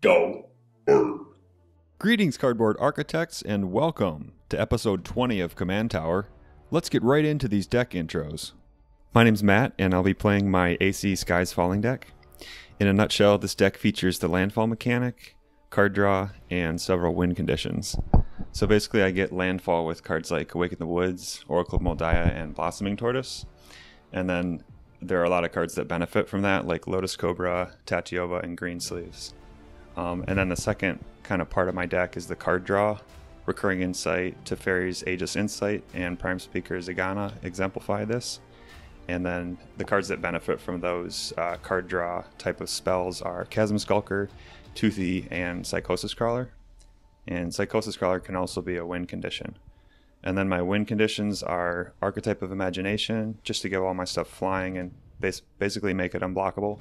Go. Greetings, cardboard architects, and welcome to episode 20 of Command Tower. Let's get right into these deck intros. My name's Matt, and I'll be playing my Aesi Skies Falling deck. In a nutshell, this deck features the landfall mechanic, card draw, and several win conditions. So basically I get landfall with cards like Awaken the Woods, Oracle of Moldiah, and Blossoming Tortoise. And then there are a lot of cards that benefit from that, like Lotus Cobra, Tatiova, and Green Sleeves. And then the second kind of part of my deck is the card draw. Recurring Insight, Teferi's Aegis Insight, and Prime Speaker Giada exemplify this. And then the cards that benefit from those card draw type of spells are Chasm Skulker, Toothy, and Psychosis Crawler. And Psychosis Crawler can also be a win condition. And then my win conditions are Archetype of Imagination, just to get all my stuff flying and basically make it unblockable.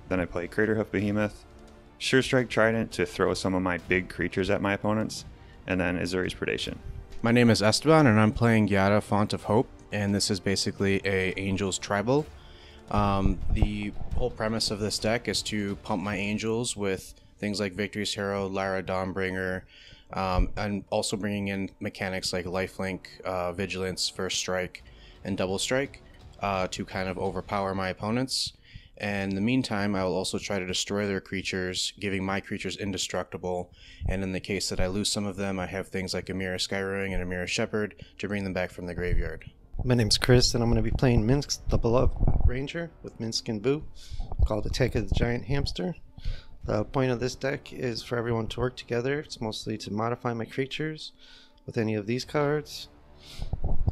Then I play Craterhoof Behemoth, Sure Strike Trident to throw some of my big creatures at my opponents, and then Azuri's Predation. My name is Estaban, and I'm playing Giada, Font of Hope, and this is basically a Angels Tribal. The whole premise of this deck is to pump my Angels with things like Victory's Hero, Lyra Dawnbringer, and also bringing in mechanics like Lifelink, Vigilance, First Strike, and Double Strike to kind of overpower my opponents. And in the meantime, I will also try to destroy their creatures, giving my creatures indestructible. And in the case that I lose some of them, I have things like Amira Skyruing and Amira Shepherd to bring them back from the graveyard. My name's Chris, and I'm going to be playing Minsc, the Beloved Ranger, with Minsc and Boo, called Attack of the Giant Hamster. The point of this deck is for everyone to work together. It's mostly to modify my creatures with any of these cards,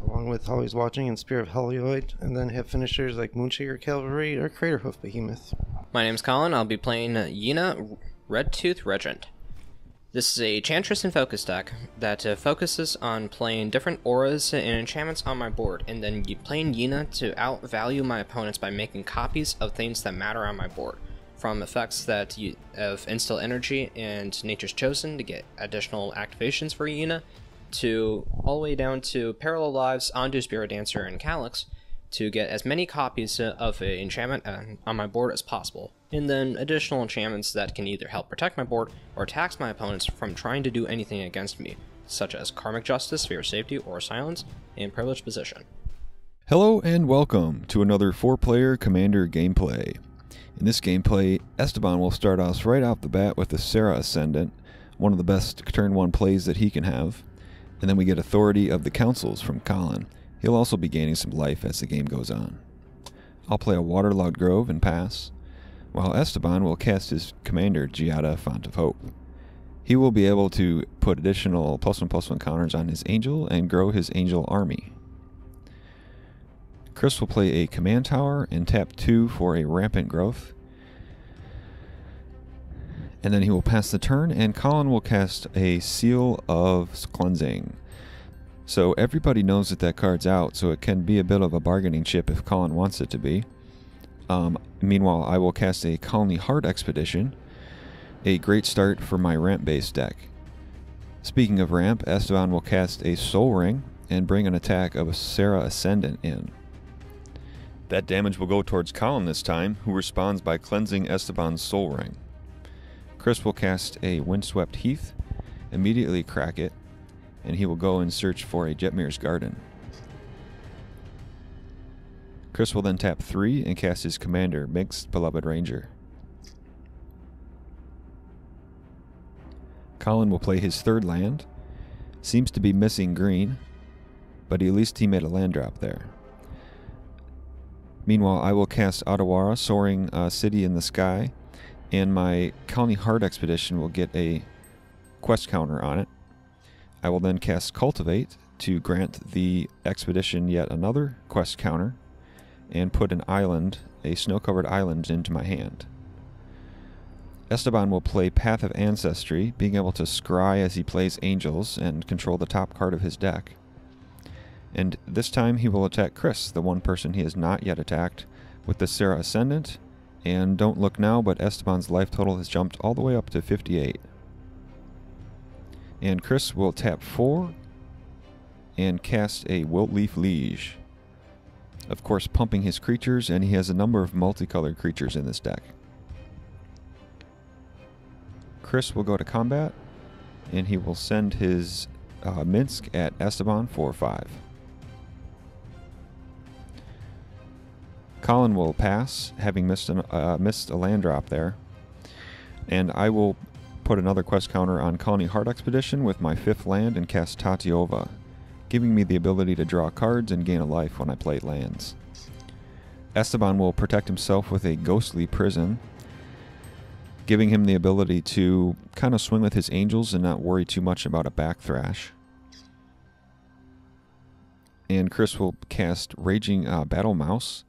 along with Always Watching and Spear of Helioid, and then have finishers like Moonshaker Cavalry or Craterhoof Behemoth. My name's Collin. I'll be playing Yenna, Redtooth Regent. This is a Chantress and Focus deck that focuses on playing different auras and enchantments on my board, and then playing Yenna to outvalue my opponents by making copies of things that matter on my board. From effects that of Instill Energy and Nature's Chosen to get additional activations for Yenna, to all the way down to Parallel Lives, onto Spirit Dancer, and Calyx to get as many copies of an enchantment on my board as possible, and then additional enchantments that can either help protect my board or tax my opponents from trying to do anything against me, such as Karmic Justice, Fear of Safety, or Silence, and Privileged Position. Hello and welcome to another 4-player Commander gameplay. In this gameplay, Estaban will start us right off the bat with the Terra Ascendant, one of the best turn 1 plays that he can have. And then we get Authority of the Councils from Collin. He'll also be gaining some life as the game goes on. I'll play a Waterlogged Grove and pass, while Estaban will cast his commander, Giada, Font of Hope. He will be able to put additional +1/+1 counters on his Angel and grow his Angel army. Chris will play a Command Tower and tap 2 for a Rampant Growth. And then he will pass the turn, and Collin will cast a Seal of Cleansing. So everybody knows that card's out, so it can be a bit of a bargaining chip if Collin wants it to be. Meanwhile, I will cast a Colony Heart Expedition, a great start for my ramp-based deck. Speaking of ramp, Estaban will cast a Soul Ring and bring an attack of a Terra Ascendant in. That damage will go towards Collin this time, who responds by cleansing Esteban's Soul Ring. Chris will cast a Windswept Heath, immediately crack it, and he will go and search for a Jetmir's Garden. Chris will then tap 3 and cast his commander, Minsc, Beloved Ranger. Collin will play his third land. Seems to be missing green, but at least he made a land drop there. Meanwhile, I will cast Otawara, Soaring City in the Sky, and my Colony Heart Expedition will get a quest counter on it. I will then cast Cultivate to grant the expedition yet another quest counter, and put an island, a snow-covered island, into my hand. Estaban will play Path of Ancestry, being able to scry as he plays Angels and control the top card of his deck. And this time he will attack Chris, the one person he has not yet attacked, with the Terra Ascendant. And don't look now, but Esteban's life total has jumped all the way up to 58. And Chris will tap 4 and cast a Wiltleaf Liege. Of course, pumping his creatures, and he has a number of multicolored creatures in this deck. Chris will go to combat, and he will send his Minsc at Estaban for 5. Collin will pass, having missed a land drop there. And I will put another quest counter on Colony Heart Expedition with my 5th land and cast Tatiova, giving me the ability to draw cards and gain a life when I play lands. Estaban will protect himself with a Ghostly Prison, giving him the ability to kind of swing with his angels and not worry too much about a backthrash. And Chris will cast Raging Battle Mouse,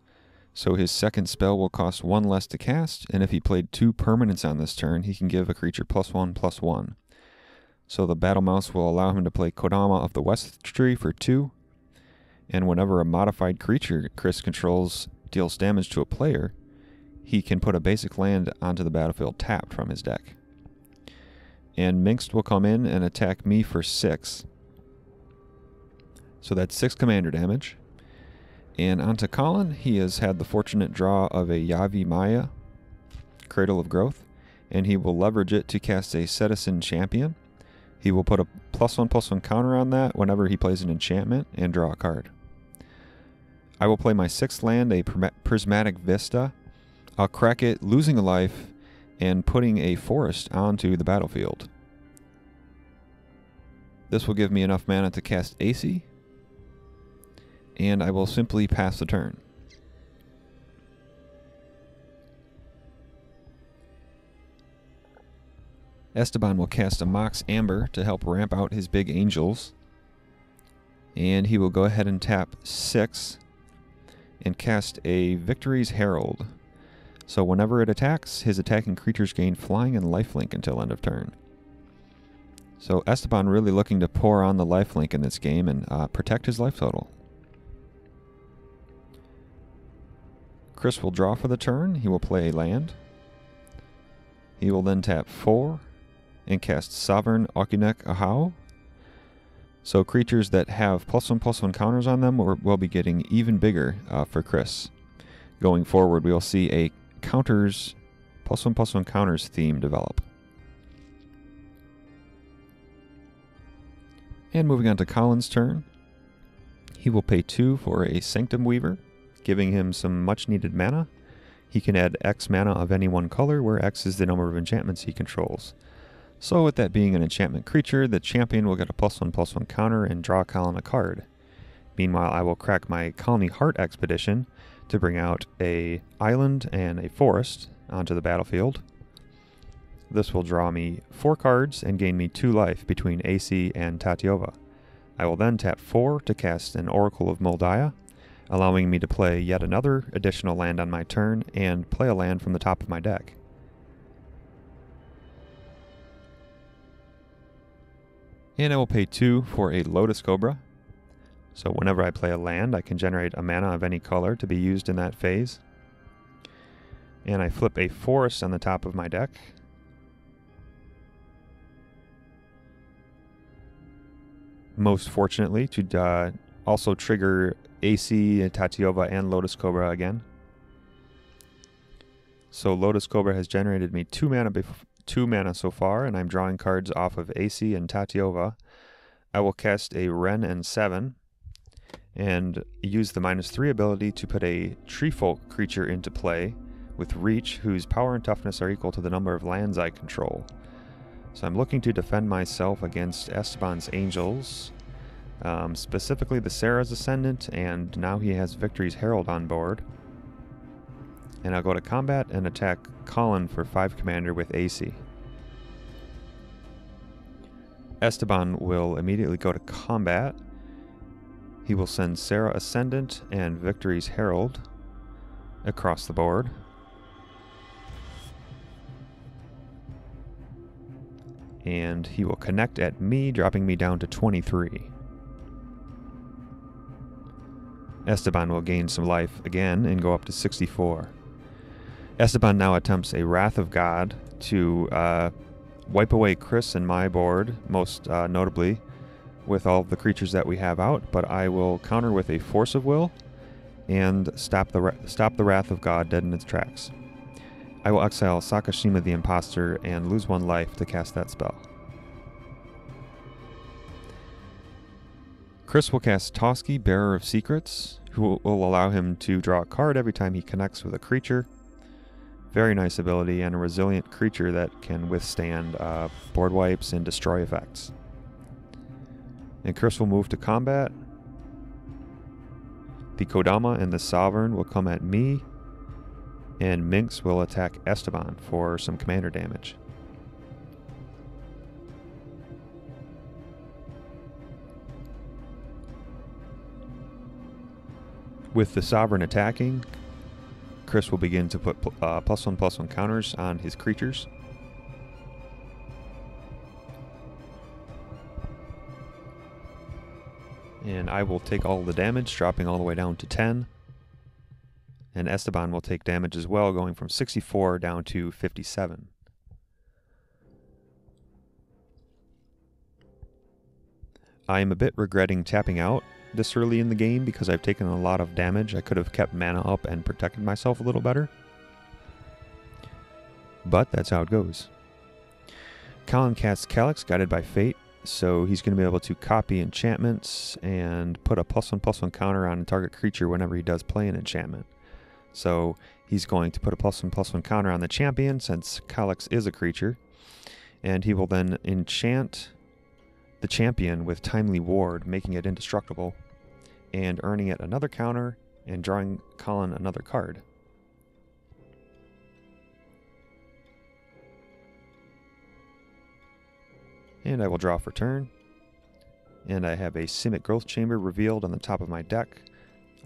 so his second spell will cost 1 less to cast, and if he played 2 permanents on this turn, he can give a creature +1/+1. So the Battle Mouse will allow him to play Kodama of the West Tree for 2, and whenever a modified creature Chris controls deals damage to a player, he can put a basic land onto the battlefield tapped from his deck. And Minsc will come in and attack me for 6. So that's 6 commander damage. And onto Collin, he has had the fortunate draw of a Yavi Maya, Cradle of Growth, and he will leverage it to cast a Citizen Champion. He will put a +1/+1 counter on that whenever he plays an enchantment and draw a card. I will play my 6th land, a Prismatic Vista. I'll crack it, losing a life, and putting a forest onto the battlefield. This will give me enough mana to cast Aesi, and I will simply pass the turn. Estaban will cast a Mox Amber to help ramp out his big angels, and he will go ahead and tap 6 and cast a Victory's Herald. So whenever it attacks, his attacking creatures gain flying and lifelink until end of turn. So Estaban really looking to pour on the lifelink in this game and protect his life total. Chris will draw for the turn. He will play a land. He will then tap 4 and cast Sovereign Okunek Ahau. So creatures that have +1/+1 counters on them will be getting even bigger for Chris. Going forward, we will see a counters, +1/+1 counters theme develop. And moving on to Collin's turn, he will pay 2 for a Sanctum Weaver, giving him some much needed mana. He can add X mana of any one color, where X is the number of enchantments he controls. So with that being an enchantment creature, the champion will get a +1/+1 counter and draw Collin a card. Meanwhile, I will crack my Colony Heart Expedition to bring out a island and a forest onto the battlefield. This will draw me 4 cards and gain me 2 life between Aesi and Tatiova. I will then tap 4 to cast an Oracle of Moldiah, allowing me to play yet another additional land on my turn and play a land from the top of my deck. And I will pay 2 for a Lotus Cobra. So whenever I play a land, I can generate a mana of any color to be used in that phase. And I flip a forest on the top of my deck. Most fortunately, to also trigger Aesi, Tatiova, and Lotus Cobra again. So Lotus Cobra has generated me 2 mana so far, and I'm drawing cards off of Aesi and Tatiova. I will cast a Wren and 7, and use the -3 ability to put a Treefolk creature into play with Reach, whose power and toughness are equal to the number of lands I control. So I'm looking to defend myself against Estaban's Angels, specifically the Sarah's Ascendant, and now he has Victory's Herald on board. And I'll go to combat and attack Collin for 5 commander with Aesi. Estaban will immediately go to combat. He will send Sarah Ascendant and Victory's Herald across the board. And he will connect at me, dropping me down to 23. Estaban will gain some life again and go up to 64. Estaban now attempts a Wrath of God to wipe away Chris and my board, most notably with all the creatures that we have out, but I will counter with a Force of Will and stop the Wrath of God dead in its tracks. I will exile Sakashima the Imposter and lose 1 life to cast that spell. Chris will cast Toski, Bearer of Secrets, who will allow him to draw a card every time he connects with a creature. Very nice ability, and a resilient creature that can withstand board wipes and destroy effects. And Chris will move to combat. The Kodama and the Sovereign will come at me, and Minsc will attack Estaban for some commander damage. With the Sovereign attacking, Chris will begin to put +1/+1 counters on his creatures. And I will take all the damage, dropping all the way down to 10. And Estaban will take damage as well, going from 64 down to 57. I am a bit regretting tapping out this early in the game because I've taken a lot of damage. I could have kept mana up and protected myself a little better. But that's how it goes. Collin casts Calyx, guided by fate, so he's going to be able to copy enchantments and put a +1/+1 counter on a target creature whenever he does play an enchantment. So he's going to put a +1/+1 counter on the champion since Calyx is a creature, and he will then enchant the champion with Timely Ward, making it indestructible, and earning it another counter and drawing Collin another card. And I will draw for turn. And I have a Simic Growth Chamber revealed on the top of my deck.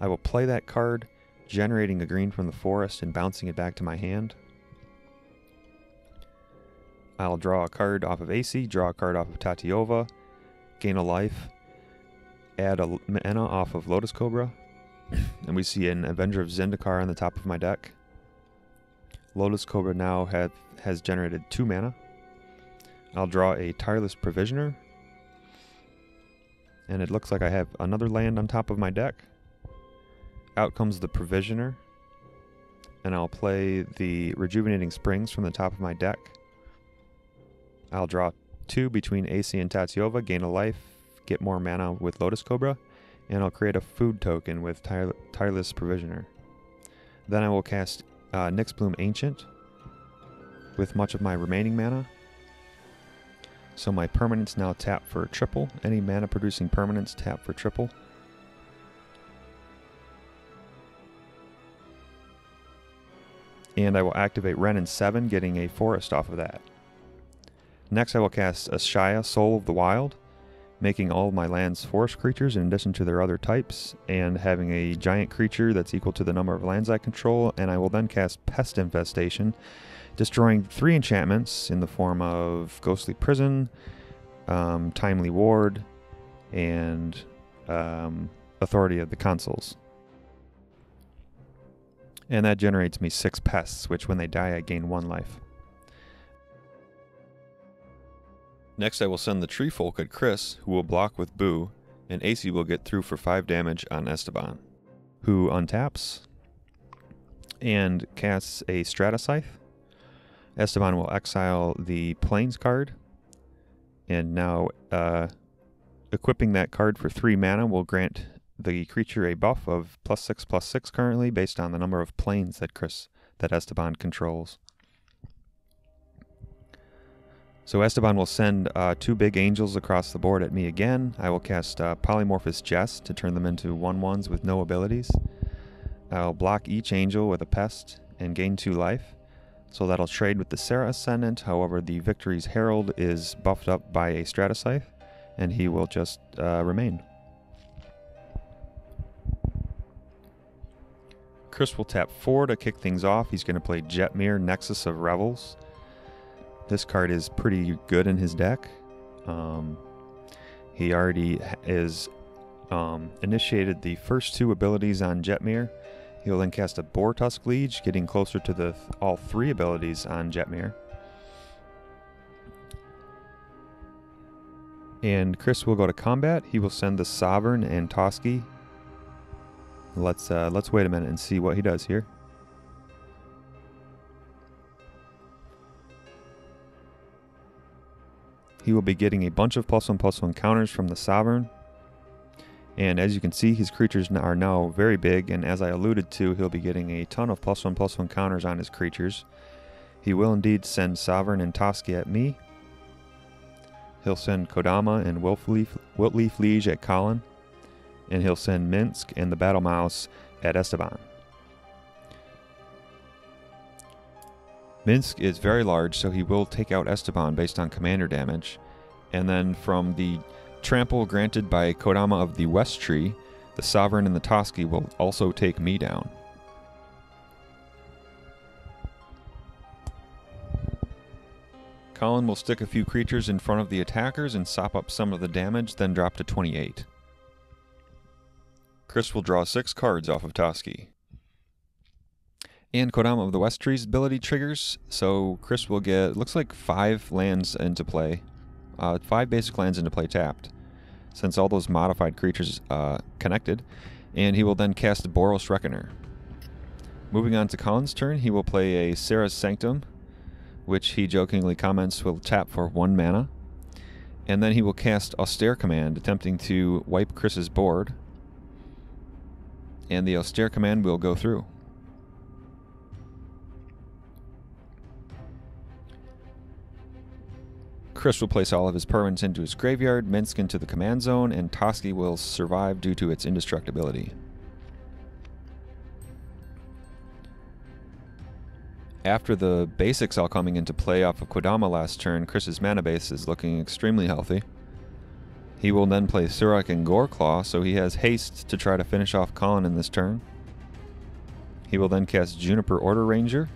I will play that card, generating a green from the forest and bouncing it back to my hand. I'll draw a card off of Aesi, draw a card off of Tatiova, gain a life, add a mana off of Lotus Cobra, and we see an Avenger of Zendikar on the top of my deck. Lotus Cobra now has generated 2 mana. I'll draw a Tireless Provisioner, and it looks like I have another land on top of my deck. Out comes the Provisioner, and I'll play the Rejuvenating Springs from the top of my deck. I'll draw 2 between Aesi and Tatiova, gain a life, get more mana with Lotus Cobra, and I'll create a food token with Tireless Provisioner. Then I will cast Nyxbloom Ancient with much of my remaining mana. So my permanents now tap for triple. Any mana producing permanents tap for triple. And I will activate Wrenn and 7, getting a forest off of that. Next I will cast Ashaya, Soul of the Wild, making all of my lands forest creatures in addition to their other types, and having a giant creature that's equal to the number of lands I control, and I will then cast Pest Infestation, destroying 3 enchantments in the form of Ghostly Prison, Timely Ward, and Authority of the Consuls. And that generates me 6 pests, which when they die I gain 1 life. Next I will send the Tree Folk at Chris, who will block with Boo, and Aesi will get through for 5 damage on Estaban, who untaps and casts a Stratascythe. Estaban will exile the Plains card, and now equipping that card for 3 mana will grant the creature a buff of +6/+6 currently, based on the number of plains that Estaban controls. So Estaban will send 2 big angels across the board at me again. I will cast Polymorphous Jest to turn them into 1/1s with no abilities. I'll block each angel with a pest and gain 2 life. So that'll trade with the Serra Ascendant. However, the Victory's Herald is buffed up by a Stratascythe, and he will just remain. Chris will tap 4 to kick things off. He's going to play Jetmir, Nexus of Revels. This card is pretty good in his deck. He already is initiated the first 2 abilities on Jetmir. He'll then cast a Boar Tusk Liege, getting closer to all 3 abilities on Jetmir. And Chris will go to combat. He will send the Sovereign and Toski. Let's wait a minute and see what he does here. he will be getting a bunch of +1/+1 counters from the Sovereign. And as you can see, his creatures are now very big, and as I alluded to, he'll be getting a ton of +1/+1 counters on his creatures. He will indeed send Sovereign and Toski at me. He'll send Kodama and Wiltleaf Liege at Collin. And he'll send Minsc and the Battle Mouse at Estaban. Minsc is very large, so he will take out Estaban based on commander damage. And then from the trample granted by Kodama of the West Tree, the Sovereign and the Toski will also take me down. Collin will stick a few creatures in front of the attackers and sop up some of the damage, then drop to 28. Chris will draw 6 cards off of Toski. And Kodama of the West Tree's ability triggers, so Chris will get, looks like 5 lands into play. 5 basic lands into play tapped, since all those modified creatures connected, and he will then cast Boros Reckoner. Moving on to Collin's turn, he will play a Serra's Sanctum, which he jokingly comments will tap for 1 mana, and then he will cast Austere Command, attempting to wipe Chris's board, and the Austere Command will go through. Chris will place all of his permanents into his graveyard, Minsc into the command zone, and Toski will survive due to its indestructibility. After the basics all coming into play off of Kodama last turn, Chris's mana base is looking extremely healthy. He will then play Surak and Goreclaw, so he has haste to try to finish off Collin in this turn. He will then cast Juniper Order Ranger,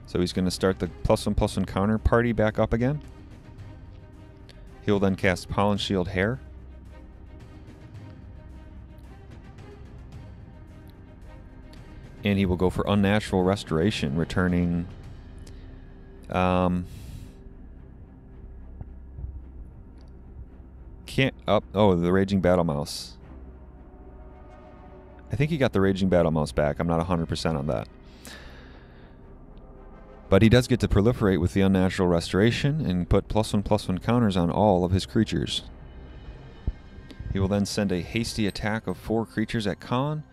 so he's going to start the +1/+1 counter party back up again. He will then cast Pollen Shield Hair. And he will go for Unnatural Restoration, returning the Raging Battle Mouse. I think he got the Raging Battle Mouse back. I'm not 100% on that. But he does get to proliferate with the Unnatural Restoration and put +1/+1 counters on all of his creatures. He will then send a hasty attack of 4 creatures at Collin,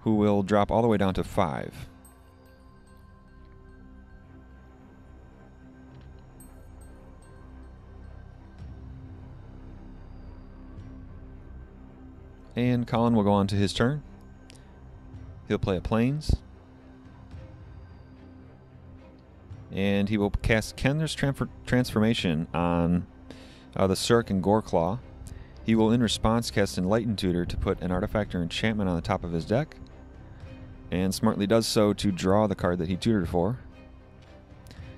who will drop all the way down to 5. And Collin will go on to his turn. He'll play a Plains. And he will cast Kenner's Transformation on the Surak and Goreclaw. He will, in response, cast Enlightened Tutor to put an artifact or enchantment on the top of his deck, and smartly does so to draw the card that he tutored for,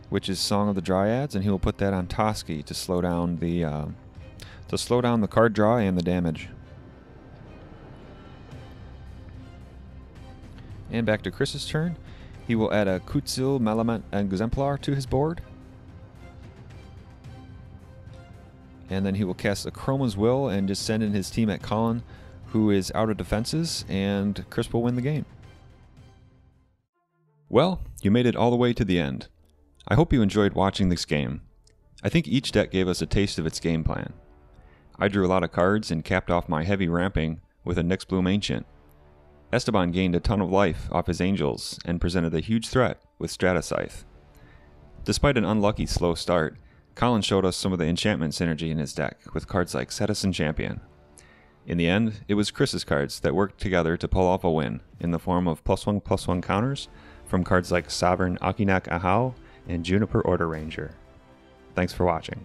which is Song of the Dryads, and he will put that on Toski to slow down the card draw and the damage. And back to Chris's turn. He will add a Kutzil Malamet Exemplar to his board. And then he will cast a Chroma's Will and just send in his team at Collin, who is out of defenses, and Chris will win the game. Well, you made it all the way to the end. I hope you enjoyed watching this game. I think each deck gave us a taste of its game plan. I drew a lot of cards and capped off my heavy ramping with a Nyxbloom Ancient. Estaban gained a ton of life off his Angels and presented a huge threat with Stratascythe. Despite an unlucky slow start, Collin showed us some of the enchantment synergy in his deck with cards like Citizen Champion. In the end, it was Chris's cards that worked together to pull off a win in the form of +1/+1 counters from cards like Sovereign Akinak Ahau and Juniper Order Ranger. Thanks for watching.